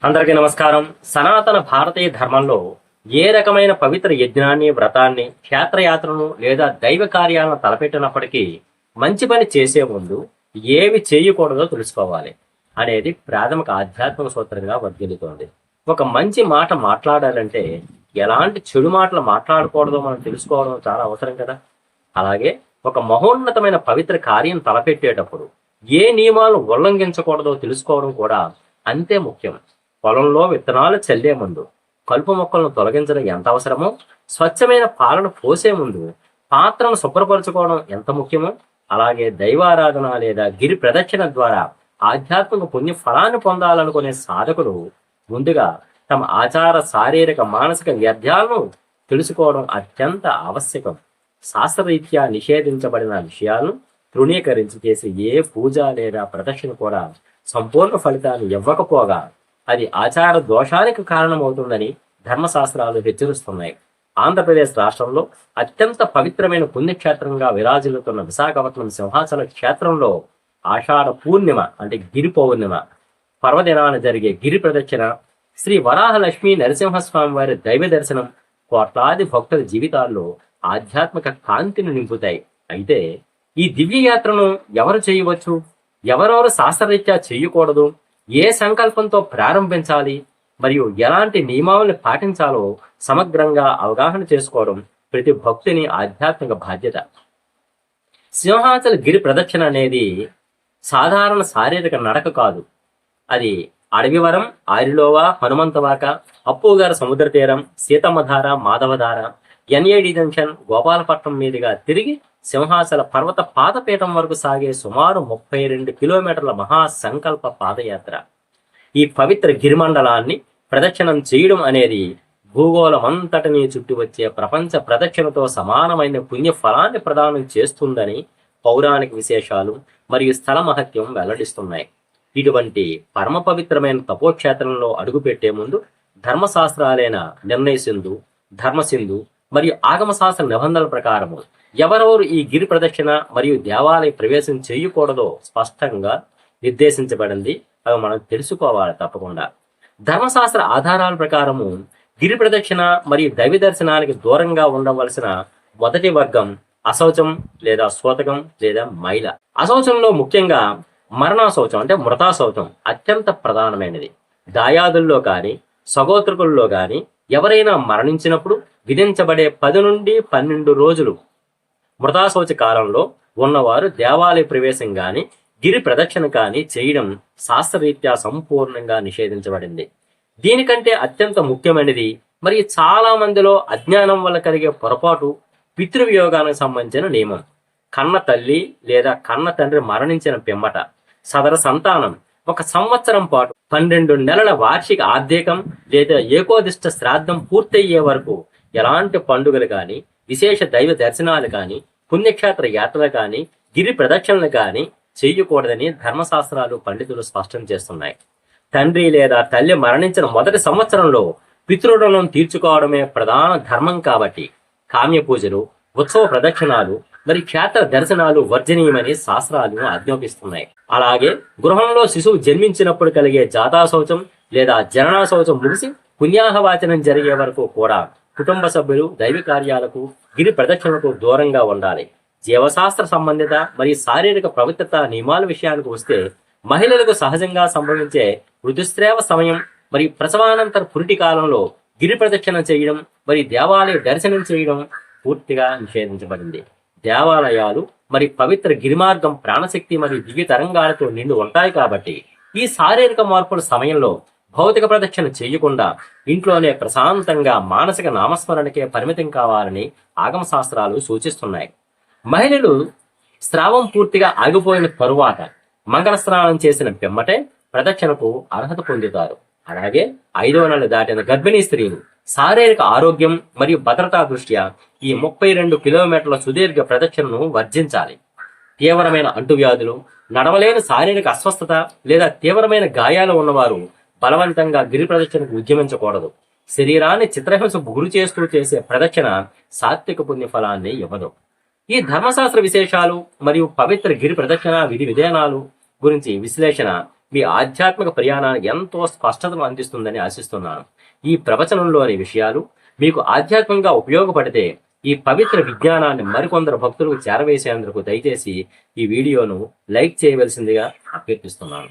అందరికీ నమస్కారం. సనాతన భారతీయ ధర్మంలో ఏ రకమైన పవిత్ర యజ్ఞాన్ని, వ్రతాన్ని, క్షేత్రయాత్రను లేదా దైవ కార్యాలను తలపెట్టినప్పటికీ మంచి పని చేసే ముందు ఏవి చేయకూడదో తెలుసుకోవాలి అనేది ప్రాథమిక ఆధ్యాత్మిక సూత్రంగా వర్ధిల్లుతోంది. ఒక మంచి మాట మాట్లాడాలంటే ఎలాంటి చెడు మాటలు మాట్లాడకూడదో మనం తెలుసుకోవడం చాలా అవసరం కదా. అలాగే ఒక మహోన్నతమైన పవిత్ర కార్యం తలపెట్టేటప్పుడు ఏ నియమాలను ఉల్లంఘించకూడదో తెలుసుకోవడం కూడా అంతే ముఖ్యం. పొలంలో విత్తనాలు చల్లే ముందు కలుపు మొక్కలను తొలగించడం ఎంత అవసరమో, స్వచ్ఛమైన పాలను పోసే ముందు పాత్రను శుభ్రపరచుకోవడం ఎంత ముఖ్యమో, అలాగే దైవారాధన లేదా గిరి ప్రదక్షిణ ద్వారా ఆధ్యాత్మిక పుణ్య ఫలాన్ని పొందాలనుకునే సాధకులు ముందుగా తమ ఆచార, శారీరక, మానసిక వ్యర్థాలను తెలుసుకోవడం అత్యంత ఆవశ్యకం. శాస్త్రరీత్యా నిషేధించబడిన విషయాలను తృణీకరించి చేసే ఏ పూజ లేదా ప్రదక్షిణ కూడా సంపూర్ణ ఫలితాన్ని ఇవ్వకపోగా అది ఆచార దోషానికి కారణమవుతుందని ధర్మశాస్త్రాలు హెచ్చరిస్తున్నాయి. ఆంధ్రప్రదేశ్ రాష్ట్రంలో అత్యంత పవిత్రమైన పుణ్యక్షేత్రంగా విరాజిల్లుతున్న విశాఖపట్నం సింహాచల క్షేత్రంలో ఆషాఢ పూర్ణిమ అంటే గిరి పౌర్ణిమ పర్వదినాన జరిగే గిరి ప్రదక్షిణ, శ్రీ వరాహలక్ష్మీ నరసింహస్వామి వారి దైవ దర్శనం కోట్లాది భక్తుల జీవితాల్లో ఆధ్యాత్మిక కాంతిని నింపుతాయి. అయితే ఈ దివ్య యాత్రను ఎవరు చేయవచ్చు, ఎవరెవరు శాస్త్రరీత్యా చేయకూడదు, ఏ సంకల్పంతో ప్రారంభించాలి మరియు ఎలాంటి నియమాలను పాటించాలో సమగ్రంగా అవగాహన చేసుకోవడం ప్రతి భక్తుని ఆధ్యాత్మిక బాధ్యత. సింహాచల గిరి ప్రదక్షిణ అనేది సాధారణ శారీరక నడక కాదు. అది అడవివరం, ఆరిలోవా, హనుమంతవాక, అప్పుగారు సముద్ర తీరం, సీతమ్మధార, మాధవధార, ఎన్ఏడి జంక్షన్, గోపాలపట్నం మీదుగా తిరిగి సింహాచల పర్వత పాదపీఠం వరకు సాగే సుమారు 32 కిలోమీటర్ల మహాసంకల్ప పాదయాత్ర. ఈ పవిత్ర గిరిమండలాన్ని ప్రదక్షిణం చేయడం అనేది భూగోళమంతటినీ చుట్టి వచ్చే ప్రపంచ ప్రదక్షిణతో సమానమైన పుణ్య ఫలాన్ని ప్రదానం చేస్తుందని పౌరాణిక విశేషాలు మరియు స్థల మహత్యం వెల్లడిస్తున్నాయి. ఇటువంటి పరమ పవిత్రమైన తపోక్షేత్రంలో అడుగుపెట్టే ముందు ధర్మశాస్త్రాలైన నిర్ణయ సింధు, ధర్మసింధు మరియు ఆగమశాస్త్ర నిబంధనల ప్రకారము ఎవరెవరు ఈ గిరి ప్రదక్షిణ మరియు దేవాలయ ప్రవేశం చేయకూడదో స్పష్టంగా నిర్దేశించబడింది. అవి మనం తెలుసుకోవాలి తప్పకుండా. ధర్మశాస్త్ర ఆధారాల ప్రకారము గిరి ప్రదక్షిణ మరియు దైవ దర్శనానికి దూరంగా ఉండవలసిన మొదటి వర్గం అశౌచం లేదా సూతకం లేదా మైల. అశౌచంలో ముఖ్యంగా మరణాశౌచం అంటే మృతాశౌచం అత్యంత ప్రధానమైనది. దాయాదుల్లో కానీ సగోత్రకుల్లో కానీ ఎవరైనా మరణించినప్పుడు విధించబడే 10 నుండి 12 రోజులు మృతాశౌచ కాలంలో ఉన్నవారు దేవాలయ ప్రవేశం కానీ గిరి ప్రదక్షిణ కానీ చేయడం శాస్త్రరీత్యా సంపూర్ణంగా నిషేధించబడింది. దీనికంటే అత్యంత ముఖ్యమైనది మరియు చాలా మందిలో అజ్ఞానం వల్ల కలిగే పొరపాటు పితృవియోగానికి సంబంధించిన నియమం. కన్న తల్లి లేదా కన్న తండ్రి మరణించిన పిమ్మట సదర సంతానం 1 సంవత్సరం పాటు 12 నెలల వార్షిక ఆర్థికం లేదా ఏకోదిష్ట శ్రాద్ధం పూర్తయ్యే వరకు ఎలాంటి పండుగలు కానీ, విశేష దైవ దర్శనాలు కానీ, పుణ్యక్షేత్ర యాత్రలు కానీ, గిరి ప్రదక్షిణలు కానీ చేయకూడదని ధర్మశాస్త్రాలు పండితులు స్పష్టం చేస్తున్నాయి. తండ్రి లేదా తల్లి మరణించిన మొదటి సంవత్సరంలో పితృరుణం తీర్చుకోవడమే ప్రధాన ధర్మం కాబట్టి కామ్య పూజలు, ఉత్సవ ప్రదక్షిణాలు మరియు క్షేత్ర దర్శనాలు వర్జనీయమని శాస్త్రాలు ఆజ్ఞాపిస్తున్నాయి. అలాగే గృహంలో శిశువు జన్మించినప్పుడు కలిగే జాతాశౌచం లేదా జననాశౌచం ముగిసి పుణ్యాహవాచనం జరిగే వరకు కూడా కుటుంబ సభ్యులు దైవ కార్యాలకు, గిరి ప్రదక్షిణకు దూరంగా ఉండాలి. జీవశాస్త్ర సంబంధిత మరియు శారీరక పవిత్రత నియమాల విషయానికి వస్తే మహిళలకు సహజంగా సంభవించే ఋతుస్రావ సమయం మరియు ప్రసవానంతర పురిటి కాలంలో గిరి ప్రదక్షిణ చేయడం మరియు దేవాలయ దర్శనం చేయడం పూర్తిగా నిషేధించబడింది. దేవాలయాలు మరియు పవిత్ర గిరిమార్గం ప్రాణశక్తి మరియు దివ్య తరంగాలతో నిండి ఉంటాయి కాబట్టి ఈ శారీరక మార్పుల సమయంలో భౌతిక ప్రదక్షిణ చేయకుండా ఇంట్లోనే ప్రశాంతంగా మానసిక నామస్మరణకే పరిమితం కావాలని ఆగమ శాస్త్రాలు సూచిస్తున్నాయి. మహిళలు స్రావం పూర్తిగా ఆగిపోయిన తరువాత మంగళ స్నానం చేసిన పిమ్మటే ప్రదక్షిణకు అర్హత పొందుతారు. అలాగే 5వ నెల దాటిన గర్భిణీ స్త్రీలు శారీరక ఆరోగ్యం మరియు భద్రతా దృష్ట్యా ఈ 32 కిలోమీటర్ల సుదీర్ఘ ప్రదక్షిణను వర్జించాలి. తీవ్రమైన అంటువ్యాధులు, నడవలేని శారీరక అస్వస్థత లేదా తీవ్రమైన గాయాలు ఉన్నవారు బలవంతంగా గిరి ప్రదక్షిణకు ఉద్యమించకూడదు. శరీరాన్ని చిత్రహింసకు గురి చేస్తూ చేసే ప్రదక్షిణ సాత్విక పుణ్య ఫలాన్ని ఇవ్వదు. ఈ ధర్మశాస్త్ర విశేషాలు మరియు పవిత్ర గిరి ప్రదక్షిణ విధి విధానాలు గురించి విశ్లేషణ మీ ఆధ్యాత్మిక ప్రయాణానికి ఎంతో స్పష్టతను అందిస్తుందని ఆశిస్తున్నాను. ఈ ప్రవచనంలోని విషయాలు మీకు ఆధ్యాత్మికంగా ఉపయోగపడితే ఈ పవిత్ర విజ్ఞానాన్ని మరికొందరు భక్తులకు చేరవేసేందుకు దయచేసి ఈ వీడియోను లైక్ చేయవలసిందిగా అభ్యర్థిస్తున్నాను.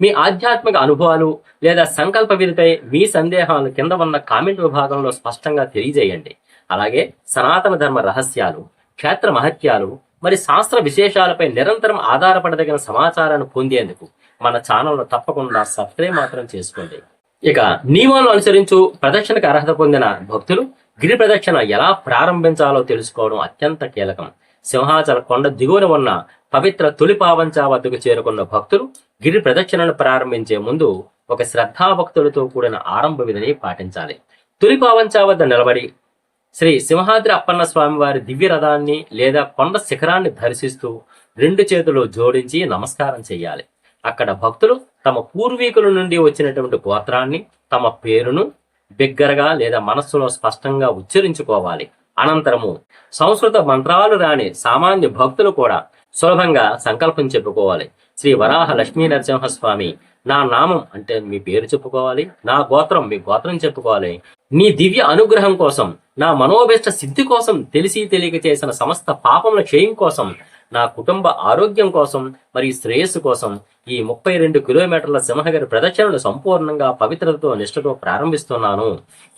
మీ ఆధ్యాత్మిక అనుభవాలు లేదా సంకల్ప విధిపై మీ సందేహాలు కింద ఉన్న కామెంట్ విభాగంలో స్పష్టంగా తెలియజేయండి. అలాగే సనాతన ధర్మ రహస్యాలు, క్షేత్ర మహత్యాలు మరి శాస్త్ర విశేషాలపై నిరంతరం ఆధారపడదగిన సమాచారాన్ని పొందేందుకు మన ఛానల్ను తప్పకుండా సబ్స్క్రైబ్ మాత్రం చేసుకోండి. ఇక నియమాలను అనుసరించు ప్రదక్షిణకు అర్హత పొందిన భక్తులు గిరి ప్రదక్షిణ ఎలా ప్రారంభించాలో తెలుసుకోవడం అత్యంత కీలకం. సింహాచల కొండ దిగువన ఉన్న పవిత్ర తొలి పావంచా వద్దకు చేరుకున్న భక్తులు గిరి ప్రదక్షిణను ప్రారంభించే ముందు ఒక శ్రద్ధాభక్తులతో కూడిన ఆరంభ విధిని పాటించాలి. తొలి పావంచా వద్ద నిలబడి శ్రీ సింహాద్రి అప్పన్న స్వామి వారి దివ్య రథాన్ని లేదా కొండ శిఖరాన్ని దర్శిస్తూ రెండు చేతులు జోడించి నమస్కారం చేయాలి. అక్కడ భక్తులు తమ పూర్వీకుల నుండి వచ్చినటువంటి గోత్రాన్ని, తమ పేరును బిగ్గరగా లేదా మనస్సులో స్పష్టంగా ఉచ్చరించుకోవాలి. అనంతరము సంస్కృత మంత్రాలు రాని సామాన్య భక్తులు కూడా సులభంగా సంకల్పం చెప్పుకోవాలి. శ్రీ వరాహ లక్ష్మీ నరసింహస్వామి, నా నామం అంటే మీ పేరు చెప్పుకోవాలి, నా గోత్రం మీ గోత్రం చెప్పుకోవాలి. నీ దివ్య అనుగ్రహం కోసం, నా మనోభిష్ట సిద్ధి కోసం, తెలిసి తెలియక చేసిన సమస్త పాపముల క్షయం కోసం, నా కుటుంబ ఆరోగ్యం కోసం మరియు శ్రేయస్సు కోసం ఈ 32 కిలోమీటర్ల సింహగిరి ప్రదక్షిణను సంపూర్ణంగా పవిత్రతతో నిష్ఠతో ప్రారంభిస్తున్నాను.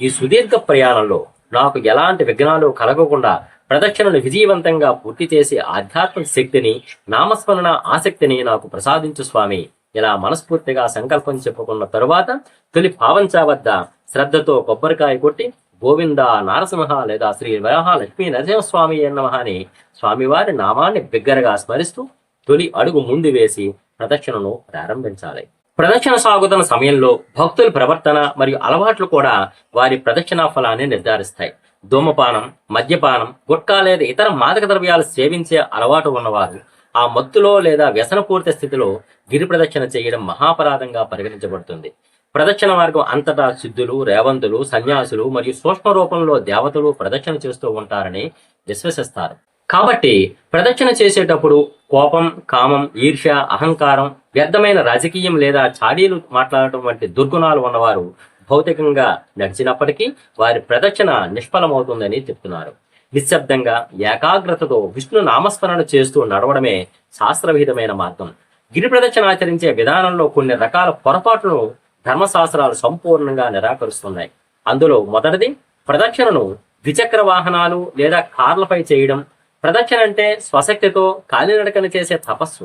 ఈ సుదీర్ఘ ప్రయాణంలో నాకు ఎలాంటి విఘ్నాలు కలగకుండా ప్రదక్షిణను విజయవంతంగా పూర్తి చేసే ఆధ్యాత్మిక శక్తిని, నామస్మరణ ఆసక్తిని నాకు ప్రసాదించు స్వామి. ఇలా మనస్ఫూర్తిగా సంకల్పం చెప్పుకున్న తరువాత తొలి పావంచా వద్ద శ్రద్ధతో కొబ్బరికాయ కొట్టి గోవింద నారసింహ లేదా శ్రీ వరాహ లక్ష్మీ నరసింహస్వామి నమః అని స్వామివారి నామాన్ని బిగ్గరగా స్మరిస్తూ తొలి అడుగు ముందు వేసి ప్రదక్షిణను ప్రారంభించాలి. ప్రదక్షిణ సాగుతున్న సమయంలో భక్తుల ప్రవర్తన మరియు అలవాట్లు కూడా వారి ప్రదక్షిణా ఫలాన్ని నిర్ధారిస్తాయి. ధూమపానం, మద్యపానం, గుట్కా లేదా ఇతర మాదక ద్రవ్యాలు సేవించే అలవాటు ఉన్నవారు ఆ మత్తులో లేదా వ్యసనపూరిత స్థితిలో గిరి ప్రదక్షిణ చేయడం మహాపరాధంగా పరిగణించబడుతుంది. ప్రదక్షిణ మార్గం అంతటా సిద్ధులు, రేవంతులు, సన్యాసులు మరియు సూక్ష్మ రూపంలో దేవతలు ప్రదక్షిణ చేస్తూ ఉంటారని విశ్వసిస్తారు. కాబట్టి ప్రదక్షిణ చేసేటప్పుడు కోపం, కామం, ఈర్ష్య, అహంకారం, వ్యర్థమైన రాజకీయం లేదా చాడీలు మాట్లాడటం వంటి దుర్గుణాలు ఉన్నవారు భౌతికంగా నడిచినప్పటికీ వారి ప్రదక్షిణ నిష్ఫలమవుతుందని చెప్తున్నారు. నిశ్శబ్దంగా ఏకాగ్రతతో విష్ణు నామస్మరణ చేస్తూ నడవడమే శాస్త్రవిహితమైన మార్గం. గిరి ప్రదక్షిణ ఆచరించే విధానంలో కొన్ని రకాల పొరపాట్లను ధర్మశాస్త్రాలు సంపూర్ణంగా నిరాకరిస్తున్నాయి. అందులో మొదటిది ప్రదక్షిణను ద్విచక్ర వాహనాలు లేదా కార్లపై చేయడం. ప్రదక్షిణ అంటే స్వశక్తితో కాలినడకన చేసే తపస్సు.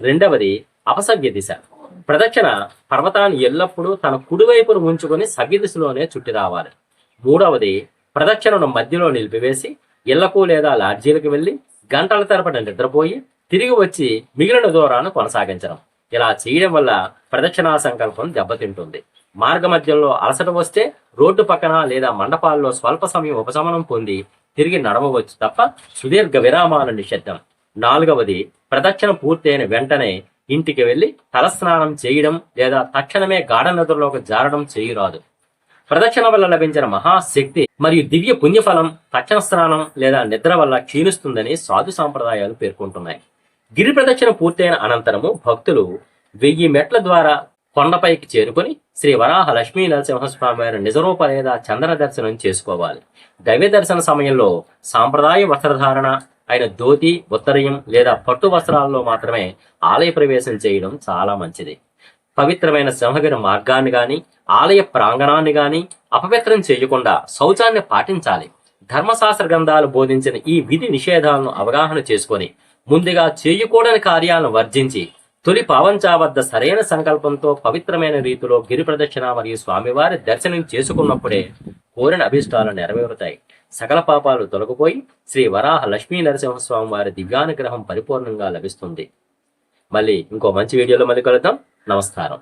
రెండవది అపసవ్య దిశ. ప్రదక్షిణ పర్వతాన్ని ఎల్లప్పుడూ తన కుడివైపును ఉంచుకొని సవ్య దిశలోనే చుట్టి రావాలి. మూడవది ప్రదక్షిణను మధ్యలో నిలిపివేసి ఇళ్లకు లేదా లాడ్జీలకు వెళ్లి గంటల తరబడి నిద్రపోయి తిరిగి వచ్చి మిగిలిన దూరాన్ని కొనసాగించడం. ఇలా చేయడం వల్ల ప్రదక్షిణా సంకల్పం దెబ్బతింటుంది. మార్గ మధ్యంలో అలసట వస్తే రోడ్డు పక్కన లేదా మండపాల్లో స్వల్ప సమయం ఉపశమనం పొంది తిరిగి నడవవచ్చు తప్ప సుదీర్ఘ విరామాల నిషిద్ధం. నాలుగవది ప్రదక్షిణ పూర్తయిన వెంటనే ఇంటికి వెళ్లి తలస్నానం చేయడం లేదా తక్షణమే గాఢ నిద్రలోకి జారడం చేయరాదు. ప్రదక్షిణ వల్ల లభించిన మహాశక్తి మరియు దివ్య పుణ్యఫలం తక్షణ స్నానం లేదా నిద్ర వల్ల క్షీణిస్తుందని సాధు సాంప్రదాయాలు పేర్కొంటున్నాయి. గిరి ప్రదక్షిణ పూర్తయిన అనంతరము భక్తులు 1000 మెట్ల ద్వారా కొండపైకి చేరుకుని శ్రీ వరాహ లక్ష్మీ నరసింహస్వామి వారి నిజరూప లేదా చంద్ర దర్శనం చేసుకోవాలి. దైవ దర్శన సమయంలో సాంప్రదాయ వస్త్రధారణ అయిన ధోతి, ఉత్తరీయం లేదా పట్టు వస్త్రాల్లో మాత్రమే ఆలయ ప్రవేశం చేయడం చాలా మంచిది. పవిత్రమైన సింహగిరి మార్గాన్ని గాని ఆలయ ప్రాంగణాన్ని గాని అపవిత్రం చేయకుండా శౌచాన్ని పాటించాలి. ధర్మశాస్త్ర గ్రంథాలు బోధించిన ఈ విధి నిషేధాలను అవగాహన చేసుకొని ముందుగా చేయకూడని కార్యాలను వర్జించి తొలి పావంచా వద్ద సరైన సంకల్పంతో పవిత్రమైన రీతిలో గిరి ప్రదక్షిణ మరియు స్వామివారి దర్శనం చేసుకున్నప్పుడే కోరిన అభిష్టాలు నెరవేరుతాయి. సకల పాపాలు తొలగిపోయి శ్రీ వరాహ లక్ష్మీ నరసింహస్వామి వారి దివ్యానుగ్రహం పరిపూర్ణంగా లభిస్తుంది. మళ్ళీ ఇంకో మంచి వీడియోలో మళ్ళీ కలుద్దాం. నమస్కారం.